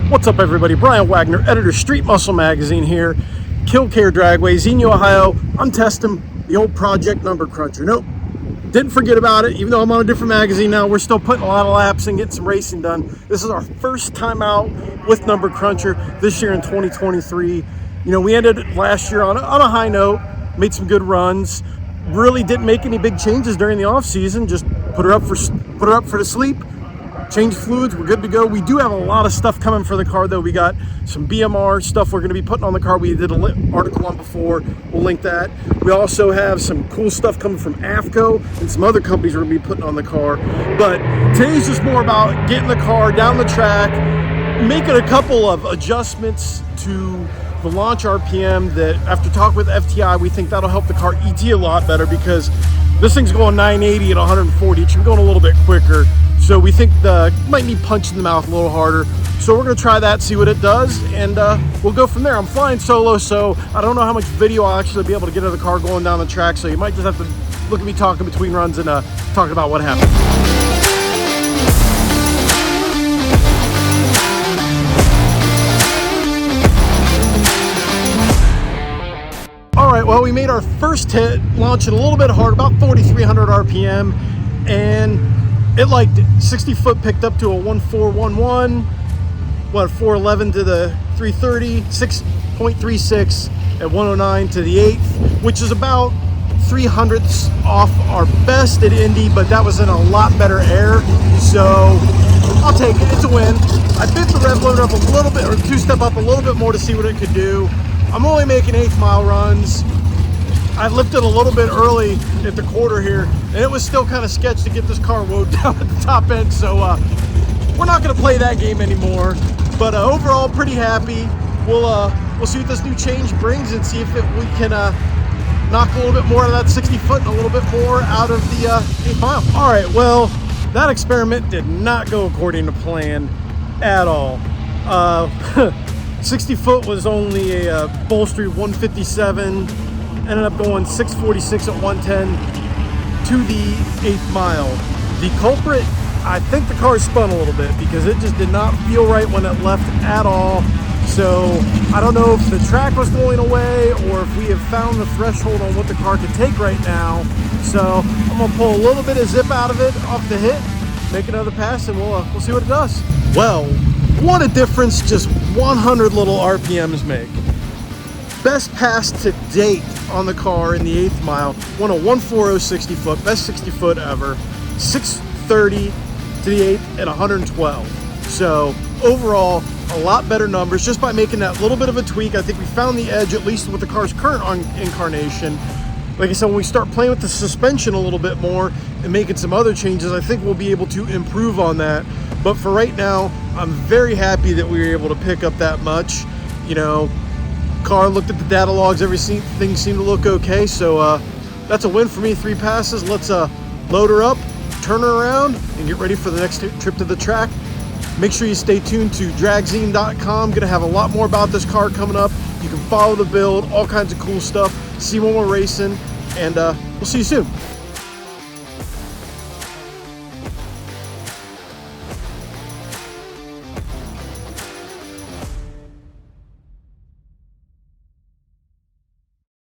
What's up, everybody? Brian Wagner, editor, Street Muscle Magazine here. Kil-Kare Dragway, Xenia, Ohio. I'm testing the old Project Number Cruncher. Nope, didn't forget about it. Even though I'm on a different magazine now, we're still putting a lot of laps and getting some racing done. This is our first time out with Number Cruncher this year in 2023. You know, we ended last year on a high note, made some good runs. Really didn't make any big changes during the off season. Just put her up for the sleep. Change fluids, we're good to go. We do have a lot of stuff coming for the car though. We got some BMR stuff we're gonna be putting on the car. We did an article on before, we'll link that. We also have some cool stuff coming from AFCO and some other companies we're gonna be putting on the car. But today's just more about getting the car down the track, making a couple of adjustments to the launch RPM that after talking with FTI, we think that'll help the car ET a lot better because this thing's going 980 at 140. It should be going a little bit quicker. So we think might need punch in the mouth a little harder. So we're gonna try that, see what it does, and we'll go from there. I'm flying solo, so I don't know how much video I'll actually be able to get of the car going down the track. So you might just have to look at me talking between runs and talking about what happened. All right, well, we made our first hit, launching a little bit hard, about 4,300 RPM, and it liked it. 60 foot picked up to a 1.411, 411 to the 330, 6.36 at 109 to the 8th, which is about 300ths off our best at Indy, but that was in a lot better air, so I'll take it. It's a win. I bit the rev loader up a little bit, or two-step up a little bit more to see what it could do. I'm only making 8th mile runs. I lifted a little bit early at the quarter here, and it was still kind of sketchy to get this car woed down at the top end, so we're not going to play that game anymore. But overall, pretty happy. We'll see what this new change brings and see if we can knock a little bit more out of that 60 foot and a little bit more out of the 8th mile. All right, well, that experiment did not go according to plan at all. 60 foot was only a bolstery 157. Ended up going 646 at 110 to the 8th mile. The culprit, I think the car spun a little bit because it just did not feel right when it left at all. So I don't know if the track was going away or if we have found the threshold on what the car can take right now. So I'm gonna pull a little bit of zip out of it off the hit, make another pass, and we'll see what it does. Well, what a difference just 100 little RPMs make. Best pass to date on the car in the 8th mile, won a 140 60 foot, best 60 foot ever, 630 to the 8th at 112. So overall, a lot better numbers just by making that little bit of a tweak. I think we found the edge, at least with the car's current incarnation. Like I said, when we start playing with the suspension a little bit more and making some other changes, I think we'll be able to improve on that. But for right now, I'm very happy that we were able to pick up that much. You know, car looked at the data logs, everything seemed to look okay, so that's a win for me. 3 passes. Let's load her up, turn her around, and get ready for the next trip to the track. Make sure you stay tuned to dragzine.com. Gonna have a lot more about this car coming up. You can follow the build, all kinds of cool stuff, see when we're racing, and we'll see you soon.